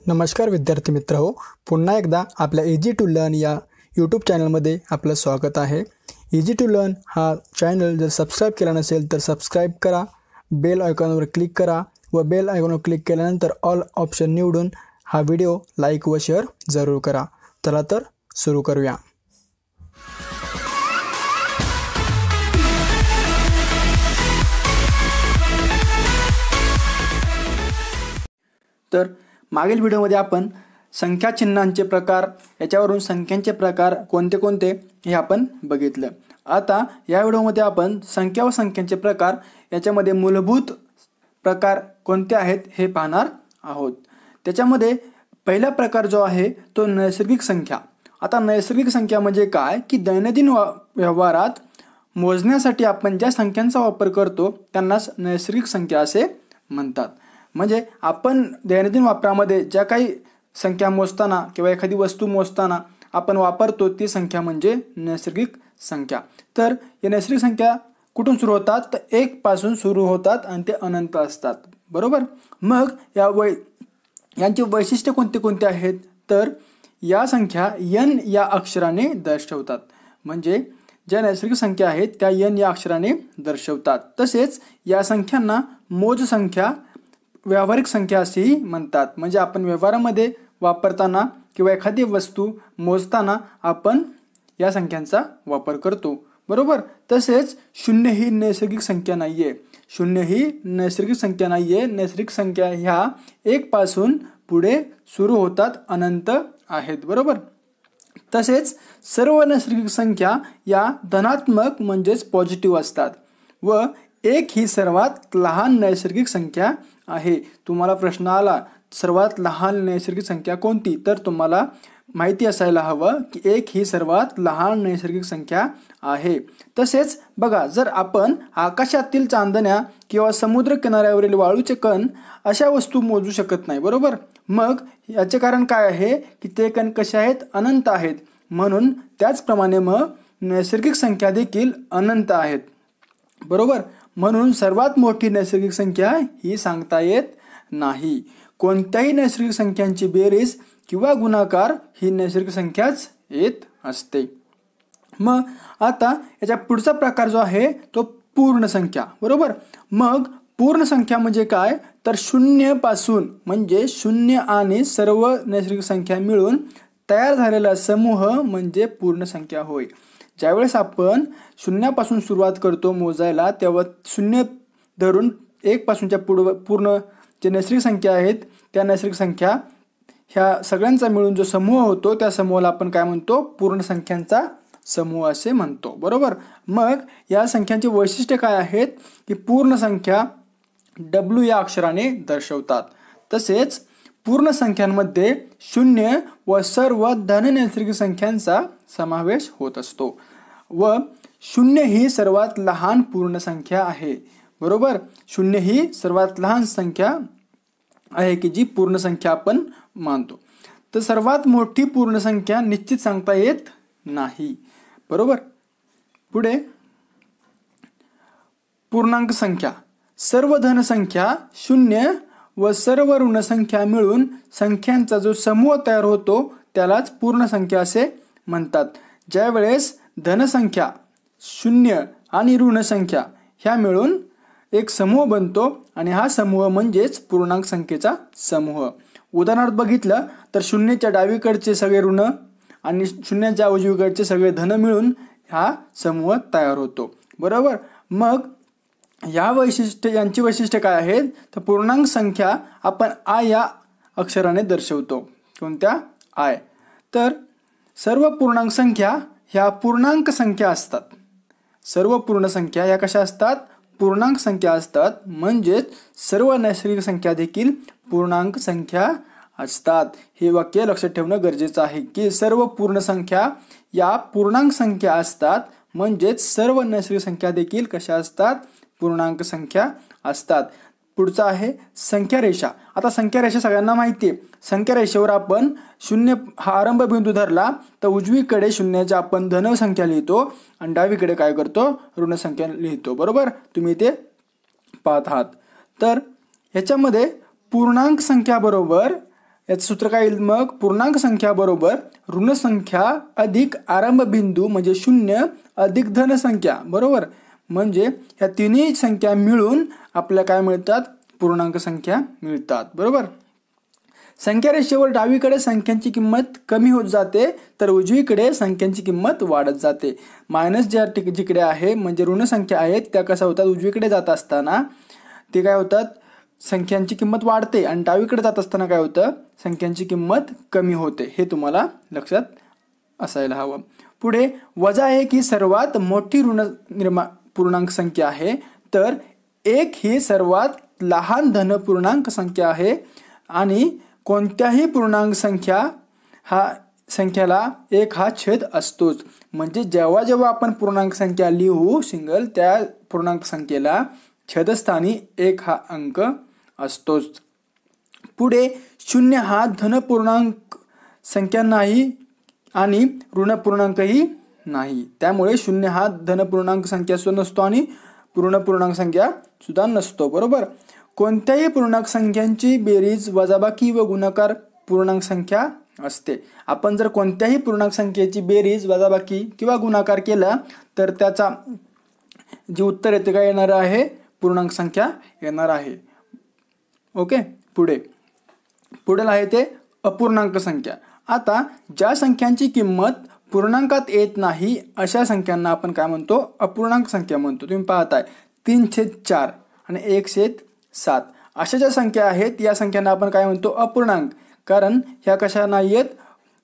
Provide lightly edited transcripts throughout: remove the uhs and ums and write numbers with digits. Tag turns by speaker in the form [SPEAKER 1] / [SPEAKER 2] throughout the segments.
[SPEAKER 1] नमस्कार विद्यार्थी मित्र हो, पुन्हा एकदा आपल्या इजी टू लर्न या यूट्यूब चॅनलमध्ये आपलं स्वागत आहे। इजी टू लर्न हा चॅनल जर सबस्क्राईब केला नसेल तर सबस्क्राईब करा, बेल आयकॉनवर क्लिक करा व बेल आयकॉनवर क्लिक केल्यानंतर ऑल ऑप्शन निवडून हा व्हिडिओ लाईक व शेअर जरूर करा। चला तर सुरू करूया। तर मागील व्हिडिओमध्ये आपण संख्या चिन्हांचे प्रकार याच्यावरून संख्यांचे प्रकार कोणते कोणते हे आपण बघितलं। आता या व्हिडिओमध्ये आपण संख्या व संख्यांचे प्रकार याच्यामध्ये मूलभूत प्रकार कोणते आहेत हे पाहणार आहोत। त्याच्यामध्ये पहिला प्रकार जो आहे तो नैसर्गिक संख्या। आता नैसर्गिक संख्या म्हणजे काय की दैनंदिन व्यवहारात मोजण्यासाठी आपण ज्या संख्यांचा वापर करतो त्यांनाच नैसर्गिक संख्या असे म्हणतात। म्हणजे आपण दैनंदिन वापरामध्ये ज्या काही संख्या मोजताना किंवा एखादी वस्तू मोजताना आपण वापरतो ती संख्या म्हणजे नैसर्गिक संख्या। तर या नैसर्गिक संख्या कुठून सुरू होतात तर 1 पासून सुरू होतात आणि ते अनंत असतात, बरोबर। मग यांचे वैशिष्ट्य कोणते कोणते आहेत तर या संख्या n या अक्षराने दर्शवतात। म्हणजे ज्या नैसर्गिक संख्या आहेत त्या n या अक्षराने दर्शवतात। तसेच या संख्यांना मोज संख्या व्यावहारिक संख्या असेही म्हणतात। म्हणजे आपण व्यवहारामध्ये वापरताना किंवा एखादी वस्तू मोजताना आपण या संख्यांचा वापर करतो, बरोबर। तसेच 0 ही नैसर्गिक संख्या नाहीये। 0 ही नैसर्गिक संख्या नाहीये। नैसर्गिक संख्या ह्या 1 पासून पुढे सुरू होतात, अनंत आहेत, बरोबर। तसेच सर्व नैसर्गिक संख्या या धनात्मक म्हणजेच पॉझिटिव्ह असतात व 1 ही सर्वात लहान नैसर्गिक संख्या आहे। तुम्हाला प्रश्न आला सर्वात लहान नैसर्गिक संख्या कोणती तर तुम्हाला माहिती असायला हवं की 1 ही सर्वात लहान नैसर्गिक संख्या आहे। तसेच बघा, जर आपण आकाशातील चांदण्या किंवा समुद्र किनाऱ्यावरील वाळूचे कण अशा वस्तू मोजू शकत नाही, बरोबर। मग याचे कारण काय आहे की ते कण कसे आहेत, अनंत आहेत। म्हणून त्याचप्रमाणे मग नैसर्गिक संख्या देखील अनंत आहेत, बरोबर। म्हणून सर्वात मोठी नैसर्गिक संख्या ही सांगता येत नाही। कोणत्याही नैसर्गिक संख्यांची बेरीज किंवा गुणाकार ही नैसर्गिक संख्याच येत असते। मग आता याचा पुढचा प्रकार जो आहे तो पूर्ण संख्या, बरोबर। मग पूर्ण संख्या म्हणजे काय तर 0 पासून म्हणजे 0 आणि सर्व नैसर्गिक संख्या मिळून तयार झालेला समूह म्हणजे पूर्ण संख्या होय। ज्यावेळेस आपण 0 पासून सुरुवात करतो मोजायला तेव्हा 0 धरून 1 पासूनच्या पूर्ण जे नैसर्गिक संख्या आहेत त्या नैसर्गिक संख्या ह्या सगळ्यांचा मिळून जो समूह होतो त्या समूहाला आपण काय म्हणतो, पूर्ण संख्यांचा समूह असे म्हणतो, बरोबर। मग या संख्यांचे वैशिष्ट्य काय आहेत की पूर्ण संख्या W या अक्षराने दर्शवतात। तसेच पूर्ण संख्यांमध्ये 0 व सर्व धन नैसर्गिक संख्यांचा समावेश होत असतो व 0 ही सर्वात लहान पूर्ण संख्या आहे, बरोबर। 0 ही सर्वात लहान संख्या आहे की जी पूर्ण संख्या आपण मानतो। तर सर्वात मोठी पूर्ण संख्या निश्चित सांगता येत नाही, बरोबर। पुढे पूर्णांक संख्या। सर्व धन संख्या 0 व सर्व ऋण संख्या मिळून संख्यांचा जो समूह तयार होतो त्यालाच पूर्ण संख्या असे म्हणतात। ज्यावेळेस धनसंख्या 0 आणि ऋण संख्या ह्या मिळून एक समूह बनतो आणि हा समूह म्हणजेच पूर्णांक संख्येचा समूह। उदाहरणार्थ बघितलं तर 0च्या डावीकडचे सगळे ऋण आणि 0च्या उजवीकडचे सगळे धन मिळून हा समूह तयार होतो, बरोबर। मग यांची वैशिष्ट्य काय आहेत तर पूर्णांक संख्या आपण I या अक्षराने दर्शवतो। कोणत्या I तर सर्व पूर्णांक संख्या ह्या पूर्णांक संख्या असतात। सर्व पूर्ण संख्या ह्या कशा असतात, पूर्णांक संख्या असतात। म्हणजेच सर्व नैसर्गिक संख्या देखील पूर्णांक संख्या असतात। हे वाक्य लक्षात ठेवणं गरजेचं आहे की सर्व पूर्ण संख्या या पूर्णांक संख्या असतात। म्हणजेच सर्व नैसर्गिक संख्या देखील कशा असतात, पूर्णांक संख्या असतात। पुढचा आहे संख्या रेषा। आता संख्या रेषा सगळ्यांना माहिती आहे। संख्या रेषेवर आपण 0 हा आरंभ बिंदू धरला तर उजवीकडे 0च्या आपण धन संख्या लिहितो आणि डावीकडे काय करतो, ऋण संख्या लिहितो, बरोबर। तुम्ही ते पाहत आहात। तर ह्याच्यामध्ये पूर्णांक संख्या बरोबर याचं सूत्र काय येईल मग, पूर्णांक संख्या बरोबर ऋण संख्या अधिक आरंभ बिंदू म्हणजे 0 अधिक धन संख्या, बरोबर. म्हणजे ह्या तिन्ही संख्या मिळून आपल्याला काय मिळतात, पूर्णांक संख्या मिळतात, बरोबर. संख्या रेषेवर डावीकडे संख्यांची किंमत कमी होत जाते तर उजवीकडे संख्यांची किंमत वाढत जाते. मायनस जिकडे आहे म्हणजे ऋण संख्या आहेत त्या कशा होतात, उजवीकडे जात असताना ते काय होतात, संख्यांची किंमत वाढते आणि डावीकडे जात असताना काय होतं, संख्यांची किंमत कमी होते. हे तुम्हाला लक्षात असायला हवं. पुढे वजा 1 ही सर्वात मोठी पूर्णांक संख्या आहे तर 1 ही सर्वात लहान धन पूर्णांक संख्या आहे आणि कोणत्याही पूर्णांक संख्याला 1 हा छेद असतोच. म्हणजे जेव्हा जेव्हा आपण पूर्णांक संख्या लिहू सिंगल त्या पूर्णांक संख्येला छेदस्थानी 1 हा अंक असतोच. पुढे 0 हा धन पूर्णांक संख्या नाही आणि ऋण पूर्णांकही नाही. त्यामुळे 0 हा धन पूर्णांक संख्या सुद्धा नसतो आणि ऋण पूर्णांक संख्या सुद्धा नसतो, बरोबर. कोणत्याही पूर्णांक संख्यांची बेरीज वजाबाकी व गुणाकार पूर्णांक संख्या असते. आपण जर कोणत्याही पूर्णांक संख्येची बेरीज वजाबाकी किंवा गुणाकार केला तर त्याचा जे उत्तर येते काय येणार आहे, पूर्णांक संख्या येणार आहे. ओके. पुढील आहे ते अपूर्णांक संख्या. आता ज्या संख्यांची किंमत पूर्णांकात येत नाही अशा संख्यांना आपण काय म्हणतो, अपूर्णांक संख्या म्हणतो. तुम्ही पाहताय 3/4 आणि 1/7 अशा ज्या संख्या आहेत या संख्यांना आपण काय म्हणतो, अपूर्णांक. कारण ह्या कशा नाही आहेत,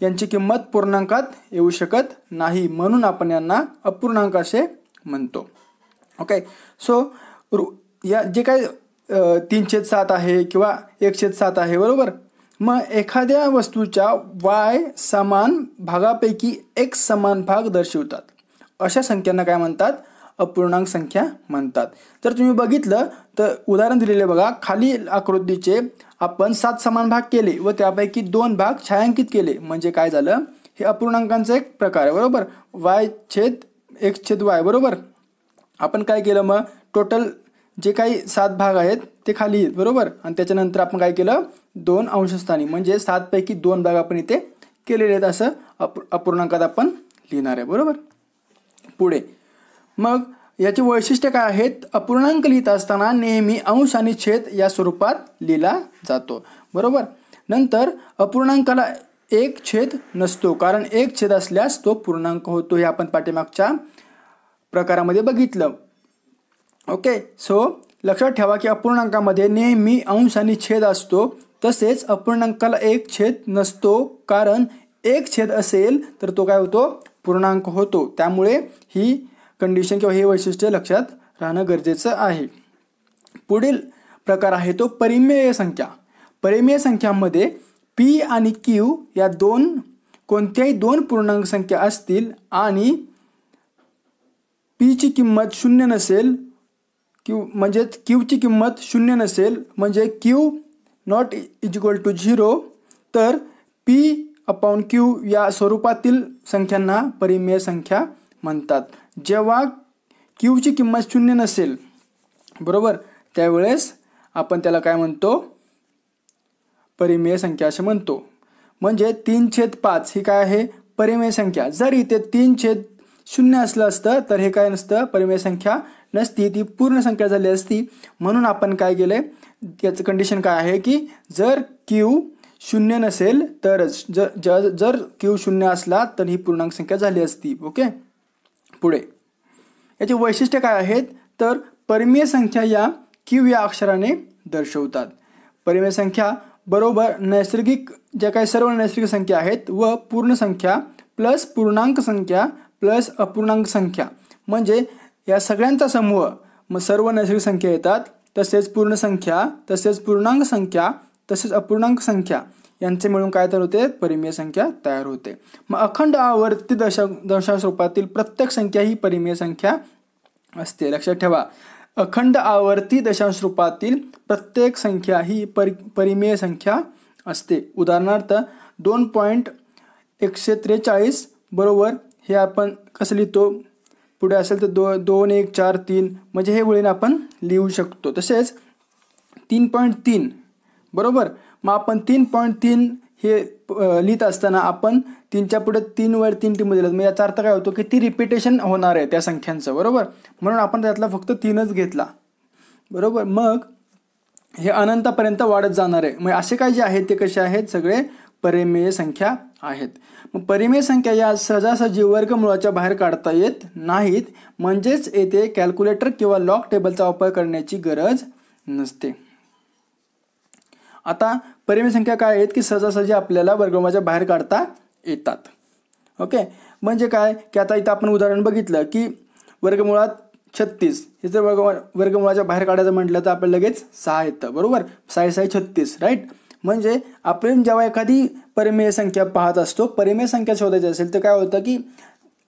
[SPEAKER 1] यांची किंमत पूर्णांकात येऊ शकत नाही म्हणून आपण यांना अपूर्णांक असे म्हणतो. ओके. सो या जे काय 3/7 आहे किंवा 1/7 आहे, बरोबर. मग एखाद्या वस्तूच्या y समान भागापैकी x समान भाग दर्शवतात अशा संख्यांना काय म्हणतात, अपूर्णांक संख्या म्हणतात. जर तुम्ही बघितलं तर उदाहरण दिलेले बघा, खाली आकृतीचे आपण 7 समान भाग केले व त्यापैकी 2 भाग छायांकित केले म्हणजे काय झालं, हे अपूर्णांकांचा एक प्रकार आहे, बरोबर. y/x/y, बरोबर. आपण काय केलं मग, टोटल जे काही 7 भाग आहेत ते खाली आहेत, बरोबर. आणि त्याच्यानंतर आपण काय केलं, 2 अंशस्थानी म्हणजे 7 पैकी 2 भाग आपण इथे केलेले आहेत असं अपूर्णांकात आपण लिहिणार आहे, बरोबर. पुढे मग याची वैशिष्ट्य काय आहेत, अपूर्णांक लिहित असताना नेहमी अंश आणि छेद या स्वरूपात लिहिला जातो, बरोबर. नंतर अपूर्णांकाला 1 छेद नसतो कारण 1 छेद असल्यास तो पूर्णांक होतो. हे आपण पाठीमागच्या प्रकारामध्ये बघितलं. ओके. सो लक्षात ठेवा की अपूर्णांकामध्ये नेहमी अंश आणि छेद असतो. तसेच अपूर्णांकाला 1 छेद नसतो कारण 1 छेद असेल तर तो काय होतो, पूर्णांक होतो. त्यामुळे ही कंडिशन किंवा हे वैशिष्ट्य लक्षात राहणं गरजेचं आहे. पुढील प्रकार आहे तो परिमेय संख्या. परिमेय संख्यामध्ये p आणि q या कोणत्याही 2 पूर्णांक संख्या असतील आणि p ची किंमत 0 नसेल म्हणजे q ची किंमत 0 नसेल म्हणजे q not equal to 0 तर p/q या स्वरूपातील संख्यांना परिमेय संख्या म्हणतात. जेव्हा q ची किंमत 0 नसेल, बरोबर, त्यावेळेस आपण त्याला काय म्हणतो, परिमेय संख्या असे म्हणतो. म्हणजे 3/5 ही काय आहे, परिमेय संख्या. जर इथे 3/0 असलं असतं तर हे काय नसतं, परिमेय संख्या नसती, ती पूर्ण संख्या झाली असती. म्हणून आपण काय केले, याचं कंडिशन काय आहे की जर q 0 नसेल तरच, जर q 0 असला तर ही पूर्णांक संख्या झाली असती. ओके. पुढे याचे वैशिष्ट्य काय आहेत तर परिमेय संख्या या q या अक्षराने दर्शवतात. परिमेय संख्या बरोबर नैसर्गिक ज्या काही सर्व नैसर्गिक संख्या आहेत व पूर्ण संख्या प्लस पूर्णांक संख्या प्लस अपूर्णांक संख्या म्हणजे या सगळ्यांचा समूह, मग सर्व नैसर्गिक संख्या येतात. तसेच पूर्ण संख्या, तसेच पूर्णांक संख्या, तसेच अपूर्णांक संख्या यांचे मिळून काय तयार होते, परिमेय संख्या तयार होते. मग अखंड आवर्ती दशांश रूपातील प्रत्येक संख्या ही परिमेय संख्या असते. लक्षात ठेवा, अखंड आवर्ती दशांश रूपातील प्रत्येक संख्या ही परिमेय संख्या असते. उदाहरणार्थ 2.143 बरोबर हे आपण कसं लिहितो, पुढे असेल तर 2 1 4 3 म्हणजे हे वळीने आपण लिहू शकतो. तसेच 3.3 बरोबर मग आपण 3.3 हे लिहित असताना आपण 3च्या पुढे 3 वर 3 टिंब दिलं, मग याचा अर्थ काय होतो की ती रिपिटेशन होणार आहे त्या संख्यांचं, बरोबर. म्हणून आपण त्यातला फक्त 3च घेतला, बरोबर. मग हे अनंतापर्यंत वाढत जाणार आहे. मग असे काय जे आहेत ते कसे आहेत, सगळे परिमेय संख्या आहेत. मग परिमेय संख्या या सहजासहजी वर्गमुळाच्या बाहेर काढता येत नाहीत, म्हणजेच येथे कॅल्क्युलेटर किंवा लॉग टेबलचा वापर करण्याची गरज नसते. आता परिमेय संख्या काय आहेत की सहजासहजी आपल्याला वर्गमुळाच्या बाहेर काढता येतात. ओके, म्हणजे काय की आता इथं आपण उदाहरण बघितलं की वर्गमुळात 36 हे जर वर्गमुळाच्या बाहेर काढायचं म्हटलं तर आपल्याला लगेच 6 येतं, बरोबर. 6 6 36, राईट. म्हणजे आपण जेव्हा एखादी परिमेय संख्या पाहत असतो, परिमेय संख्या शोधायची असेल तर काय होतं की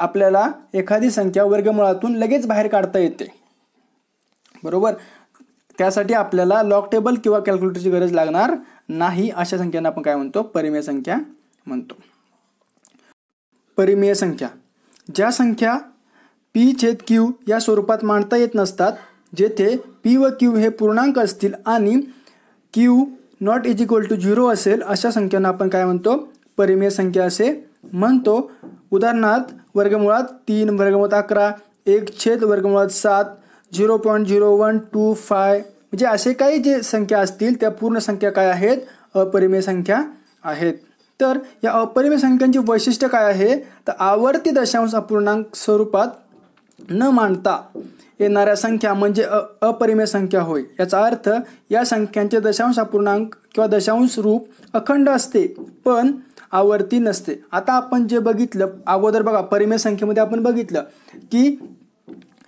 [SPEAKER 1] आपल्याला एखादी संख्या वर्गमुळातून लगेच बाहेर काढता येते, बरोबर. त्यासाठी आपल्याला लॉग टेबल किंवा कॅल्क्युलेटरची गरज लागणार नाही. अशा संख्यांना आपण काय म्हणतो, परिमेय संख्या म्हणतो. परिमेय संख्या ज्या संख्या p/q या स्वरूपात मांडता येत नसतात, जेथे p व q हे पूर्णांक असतील आणि q ≠ 0 असेल, अशा संख्यांना आपण काय म्हणतो, परिमेय संख्या असे म्हणतो. उदाहरणार्थ वर्गमुळात 3, वर्गमुळात 11, 1/वर्गमुळात 7, 0.0125 म्हणजे असे काही जे संख्या असतील त्या पूर्ण संख्या काय आहेत, अपरिमेय संख्या आहेत. तर या अपरिमेय संख्यांची वैशिष्ट्य काय आहे, तर आवर्ती दशांश अपूर्णांक स्वरूपात न मांडता येणाऱ्या संख्या म्हणजे अपरिमेय संख्या होय. याचा अर्थ या संख्यांचे दशांश अपूर्णांक किंवा दशांश रूप अखंड असते पण आवर्ती नसते. आता आपण जे बघितलं अगोदर बघा, परिमेय संख्येमध्ये आपण बघितलं की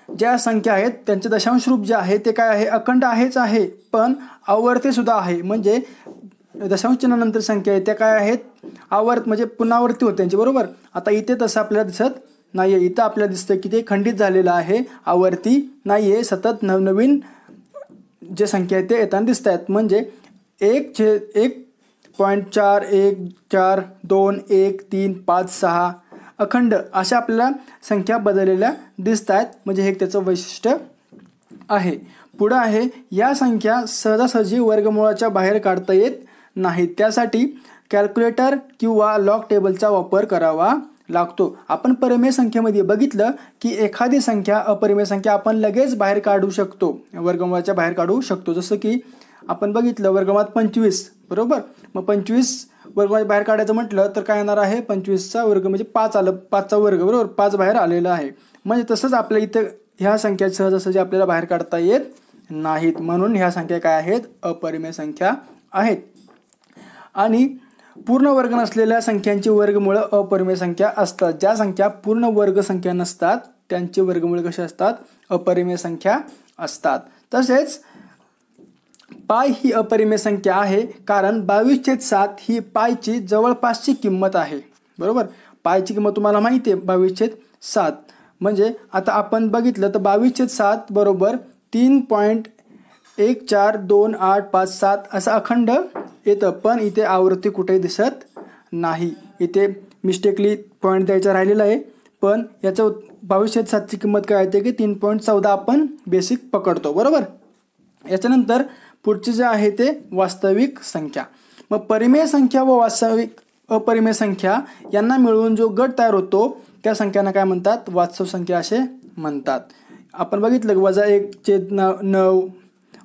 [SPEAKER 1] ज्या संख्या आहेत त्यांचे दशांश रूप जे आहे ते काय आहे, अखंड आहेच आहे पण आवर्ती सुद्धा आहे. म्हणजे दशांश चिन्हानंतर संख्या आहे त्या काय आहेत, म्हणजे पुनरावृत्ती होते त्यांची, बरोबर. आता इथे तसं आपल्याला दिसत नाही आहे. इथं आपल्याला दिसतं की ते खंडित झालेलं आहे, आवर्ती नाही आहे. सतत नवनवीन जे संख्या आहेत ते येताना दिसत आहेत. म्हणजे 1.4, 1, 4, 2, 1, 3, 5, 6 अखंड अशा आपल्याला संख्या बदललेल्या दिसत आहेत. म्हणजे हे त्याचं वैशिष्ट्य आहे. पुढं आहे, या संख्या सहजासहजी वर्गमुळाच्या बाहेर काढता येत नाहीत, त्यासाठी कॅल्क्युलेटर किंवा लॉग टेबलचा वापर करावा लागतो. आपण परिमेय संख्येमध्ये बघितलं की एखादी संख्या अपरिमेय संख्या आपण लगेच बाहेर काढू शकतो, वर्गमुळाच्या बाहेर काढू शकतो. जसं की आपण बघितलं वर्गमुळात 25, बरोबर. मग 25 वर्ग बाहेर काढायचं म्हटलं तर काय येणार आहे, 25चा वर्ग म्हणजे 5 आलं, 5चा वर्ग, बरोबर. 5 बाहेर आलेला आहे. म्हणजे तसंच आपल्या इथं ह्या संख्या सहजासहजी आपल्याला बाहेर काढता येत नाहीत, म्हणून ह्या संख्या काय आहेत, अपरिमेय संख्या आहेत. आणि पूर्ण वर्ग नसलेल्या संख्यांची वर्गमुळं अपरिमेय संख्या असतात. ज्या संख्या पूर्ण वर्ग संख्या नसतात त्यांची वर्गमुळे कशी असतात, अपरिमेय संख्या असतात. तसेच पाय ही अपरिमेय संख्या आहे कारण 22/7 ही पायची जवळपासची किंमत आहे, बरोबर. पायची किंमत तुम्हाला माहिती आहे 22/7. म्हणजे आता आपण बघितलं तर 22/7 बरोबर 3.142857 असं अखंड येतं, पण इथे आवृत्ती कुठेही दिसत नाही. इथे मिस्टेकली पॉईंट द्यायचा राहिलेला आहे, पण याचं 22/7ची किंमत काय येते की 3.14 आपण बेसिक पकडतो, बरोबर. याच्यानंतर पुढचे जे आहे ते वास्तविक संख्या. मग परिमेय संख्या व वास्तविक अपरिमेय संख्या यांना मिळून जो गट तयार होतो त्या संख्यांना काय म्हणतात, वास्तव संख्या असे म्हणतात. आपण बघितलं की (1/9),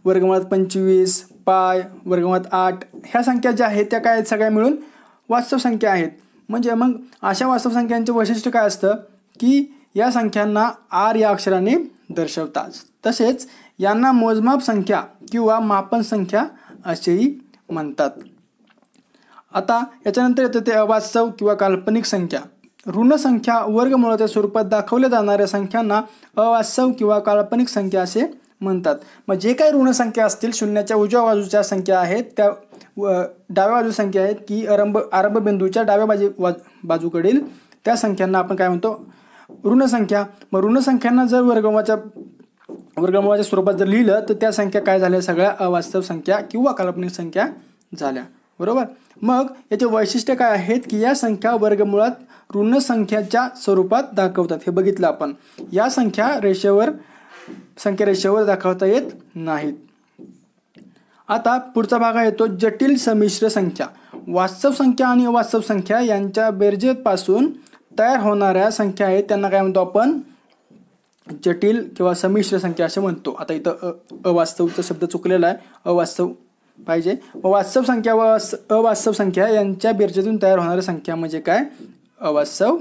[SPEAKER 1] वर्गमुळात 25, पाय, वर्गमुळात 8 ह्या संख्या ज्या आहेत त्या काय आहेत, सगळ्या मिळून वास्तव संख्या आहेत. म्हणजे मग अशा वास्तव संख्यांचे वैशिष्ट्य काय असतं की या संख्यांना R या अक्षराने दर्शवतात. तसेच यांना मोजमाप संख्या किंवा मापन संख्या असेही म्हणतात. आता याच्यानंतर येतं ते अवास्तव किंवा काल्पनिक संख्या. ऋण संख्या वर्गमुळाच्या स्वरूपात दाखवल्या जाणाऱ्या संख्यांना अवास्तव किंवा काल्पनिक संख्या असे म्हणतात. मग जे काही ऋण संख्या असतील, शून्याच्या उजव्या बाजूच्या संख्या आहेत त्या डाव्या बाजू संख्या आहेत की आरंभ बिंदूच्या डाव्या बाजूकडील त्या संख्यांना आपण काय म्हणतो, ऋण संख्या. मग ऋण संख्यांना जर वर्गमुळाच्या स्वरूपात जर लिहिलं तर त्या संख्या काय झाल्या, सगळ्या अवास्तव संख्या किंवा काल्पनिक संख्या झाल्या, बरोबर. मग याचे वैशिष्ट्य काय आहेत की या संख्या वर्गमुळात ऋण संख्याच्या स्वरूपात दाखवतात. हे बघितलं आपण. या संख्या रेषेवर दाखवता येत नाहीत. आता पुढचा भाग येतो जटिल संमिश्र संख्या. वास्तव संख्या आणि अवास्तव संख्या यांच्या बेरजेपासून तयार होणाऱ्या संख्या आहेत त्यांना काय म्हणतो आपण, जटिल किंवा संमिश्र संख्या असे म्हणतो. आता इथं अवास्तवचा शब्द चुकलेला आहे, अवास्तव पाहिजे. वास्तव संख्या व अवास्तव संख्या यांच्या बेरजेतून तयार होणाऱ्या संख्या म्हणजे काय, अवास्तव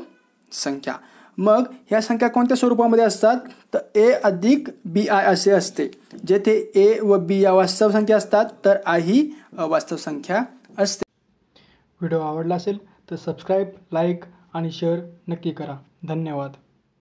[SPEAKER 1] संख्या. मग ह्या संख्या कोणत्या स्वरूपामध्ये असतात, तर ए अधिक बी आय असे असते. जेथे ए व बी या वास्तव संख्या असतात तर आय ही अवास्तव संख्या असते. व्हिडिओ आवडला असेल तर सबस्क्राईब, लाईक आणि शेअर नक्की करा. धन्यवाद.